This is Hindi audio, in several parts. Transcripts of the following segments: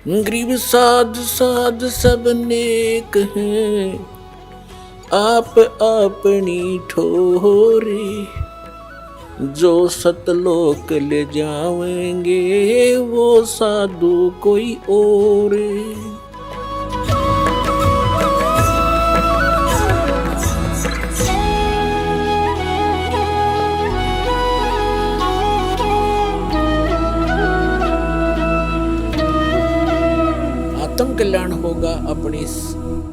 गरीब साध साध सब नेक हैं, आप अपनी ठोरे। जो सतलोक ले जावेंगे वो साधु कोई और। आत्म कल्याण होगा अपनी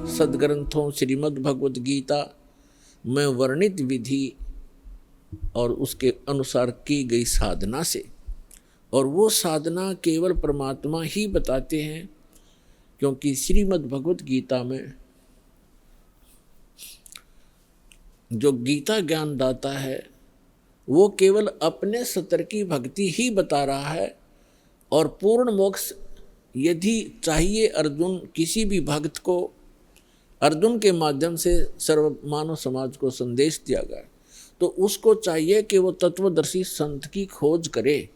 सदग्रंथों श्रीमद् भगवद गीता में वर्णित विधि और उसके अनुसार की गई साधना से। और वो साधना केवल परमात्मा ही बताते हैं, क्योंकि श्रीमद् भगवद गीता में जो गीता ज्ञान दाता है वो केवल अपने सतर की भक्ति ही बता रहा है। और पूर्ण मोक्ष यदि चाहिए अर्जुन किसी भी भक्त को, अर्जुन के माध्यम से सर्व मानव समाज को संदेश दिया गया, तो उसको चाहिए कि वो तत्वदर्शी संत की खोज करे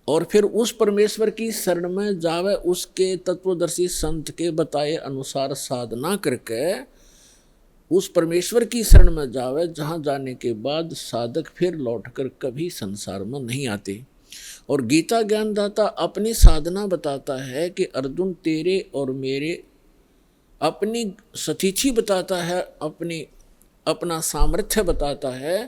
और फिर उस परमेश्वर की शरण में जावे, उसके तत्वदर्शी संत के बताए अनुसार साधना करके उस परमेश्वर की शरण में जावे, जहाँ जाने के बाद साधक फिर लौटकर कभी संसार में नहीं आते। और गीता ज्ञानदाता अपनी साधना बताता है कि अर्जुन तेरे और मेरे, अपनी सतीथि बताता है, अपना सामर्थ्य बताता है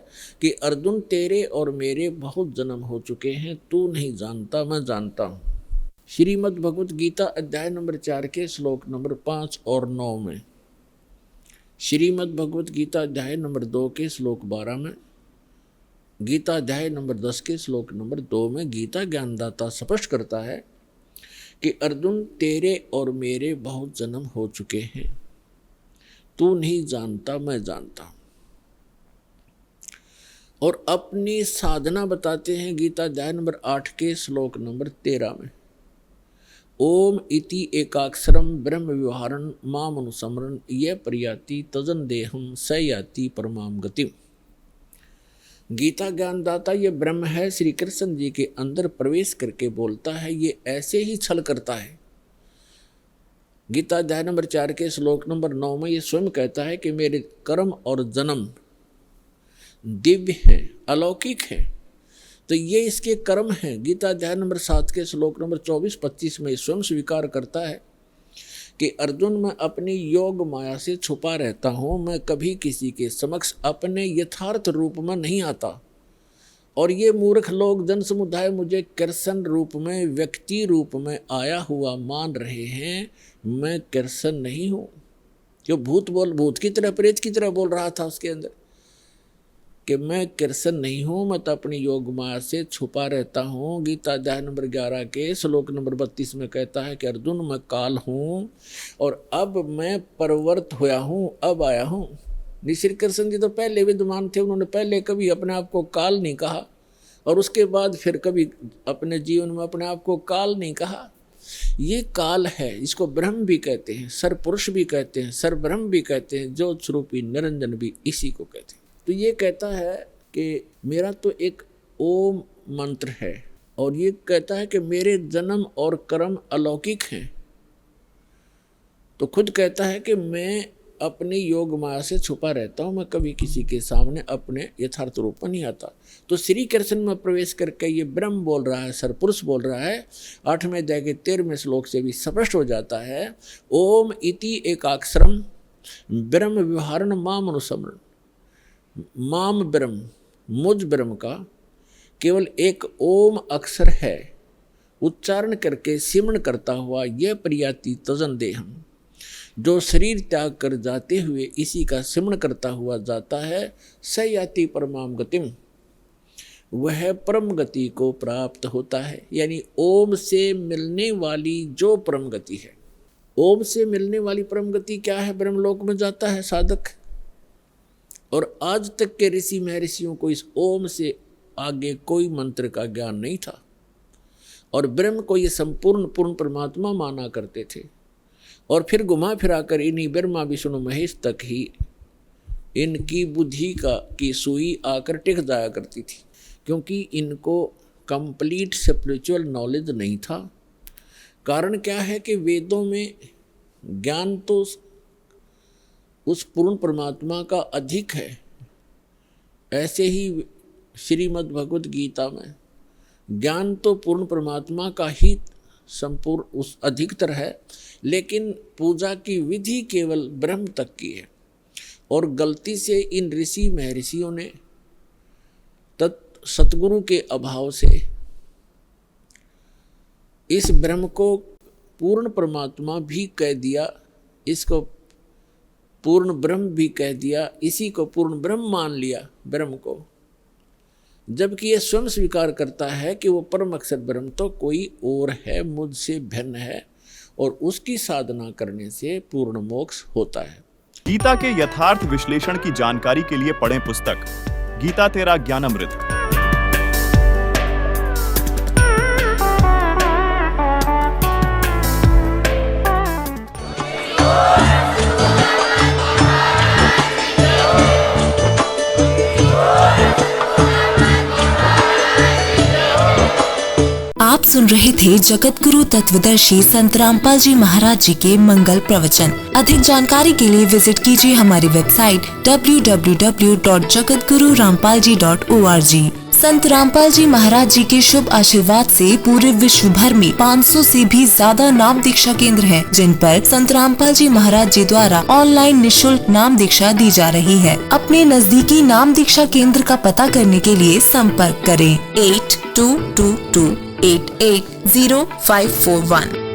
कि अर्जुन तेरे और मेरे बहुत जन्म हो चुके हैं, तू नहीं जानता मैं जानता हूँ। श्रीमद् भगवद गीता अध्याय नंबर 4 के श्लोक नंबर 5 और 9 में, श्रीमद् भगवद गीता अध्याय नंबर 2 के श्लोक 12 में, गीता अध्याय नंबर 10 के श्लोक नंबर 2 में गीता ज्ञानदाता स्पष्ट करता है कि अर्जुन तेरे और मेरे बहुत जन्म हो चुके हैं, तू नहीं जानता मैं जानता हूं। और अपनी साधना बताते हैं गीता अध्याय नंबर 8 के श्लोक नंबर 13 में, ओम इति एकाक्षरम ब्रह्म व्यवहारन माम अनुसमरन ये प्रयाति तजन देहम स याति परमाम गतिम। गीता ज्ञानदाता ये ब्रह्म है, श्री कृष्ण जी के अंदर प्रवेश करके बोलता है, ये ऐसे ही छल करता है। गीता अध्याय नंबर 4 के श्लोक नंबर 9 में ये स्वयं कहता है कि मेरे कर्म और जन्म दिव्य हैं, अलौकिक हैं, तो ये इसके कर्म हैं। गीता अध्याय नंबर 7 के श्लोक नंबर 24-25 में स्वयं स्वीकार करता है कि अर्जुन मैं अपनी योग माया से छुपा रहता हूँ, मैं कभी किसी के समक्ष अपने यथार्थ रूप में नहीं आता। और ये मूर्ख लोग जन समुदाय मुझे कृष्ण रूप में, व्यक्ति रूप में आया हुआ मान रहे हैं, मैं कृष्ण नहीं हूँ। जो भूत की तरह, प्रेत की तरह बोल रहा था उसके अंदर कि मैं कृष्ण नहीं हूँ, मैं तो अपनी योग माया से छुपा रहता हूँ। गीता अध्याय नंबर 11 के श्लोक नंबर 32 में कहता है कि अर्जुन मैं काल हूँ और अब मैं परवर्त हुआ हूँ, अब आया हूँ। श्री कृष्ण जी तो पहले विद्यमान थे, उन्होंने पहले कभी अपने आप को काल नहीं कहा और उसके बाद फिर कभी अपने जीवन में अपने आप को काल नहीं कहा। ये काल है, इसको ब्रह्म भी कहते हैं, सरपुरुष भी कहते हैं, सरब्रह्म भी कहते हैं, ज्योत स्वरूपी निरंजन भी इसी को कहते हैं। तो ये कहता है कि मेरा तो एक ओम मंत्र है और ये कहता है कि मेरे जन्म और कर्म अलौकिक हैं। तो खुद कहता है कि मैं अपने योग माया से छुपा रहता हूँ, मैं कभी किसी के सामने अपने यथार्थ रूप में नहीं आता। तो श्री कृष्ण में प्रवेश करके ये ब्रह्म बोल रहा है, सरपुरुष बोल रहा है। 8वें अध्याय के 13वें श्लोक से भी स्पष्ट हो जाता है, ओम इति एकाक्षरम ब्रह्म व्यवहारन माम अनुसमरण। माम ब्रह्म, मुझ ब्रह्म का केवल एक ओम अक्षर है, उच्चारण करके सिमरण करता हुआ यह प्रयाति तजन देहम, जो शरीर त्याग कर जाते हुए इसी का सिमरण करता हुआ जाता है, स याति परमाम गतिम, वह परम गति को प्राप्त होता है। यानी ओम से मिलने वाली जो परम गति है, ओम से मिलने वाली परम गति क्या है? ब्रह्मलोक में जाता है साधक। और आज तक के ऋषि महर्षियों को इस ओम से आगे कोई मंत्र का ज्ञान नहीं था और ब्रह्म को ये संपूर्ण पूर्ण परमात्मा माना करते थे। और फिर घुमा फिराकर इन्हीं ब्रह्मा विष्णु महेश तक ही इनकी बुद्धि की सुई आकर टिक जाया करती थी, क्योंकि इनको कंप्लीट स्पिरिचुअल नॉलेज नहीं था। कारण क्या है कि वेदों में ज्ञान तो उस पूर्ण परमात्मा का अधिक है, ऐसे ही श्रीमद् भगवद गीता में ज्ञान तो पूर्ण परमात्मा का ही संपूर्ण उस अधिकतर है, लेकिन पूजा की विधि केवल ब्रह्म तक की है। और गलती से इन ऋषि महर्षियों ने सतगुरु के अभाव से इस ब्रह्म को पूर्ण परमात्मा भी कह दिया, इसको पूर्ण ब्रह्म भी कह दिया, इसी को पूर्ण ब्रह्म मान लिया ब्रह्म को, जबकि ये स्वयं स्वीकार करता है कि वो परम अक्षर ब्रह्म तो कोई और है, मुझसे भिन्न है, और उसकी साधना करने से पूर्ण मोक्ष होता है। गीता के यथार्थ विश्लेषण की जानकारी के लिए पढ़ें पुस्तक गीता तेरा ज्ञानामृत। आप सुन रहे थे जगत गुरु तत्वदर्शी संत रामपाल जी महाराज जी के मंगल प्रवचन। अधिक जानकारी के लिए विजिट कीजिए हमारी वेबसाइट www.jagatgururampalji.org। संत रामपाल जी महाराज जी के शुभ आशीर्वाद से पूरे विश्व भर में 500 से भी ज्यादा नाम दीक्षा केंद्र हैं, जिन पर संत रामपाल जी महाराज जी द्वारा ऑनलाइन निशुल्क नाम दीक्षा दी जा रही है। अपने नजदीकी नाम दीक्षा केंद्र का पता करने के लिए संपर्क करें 8222880541।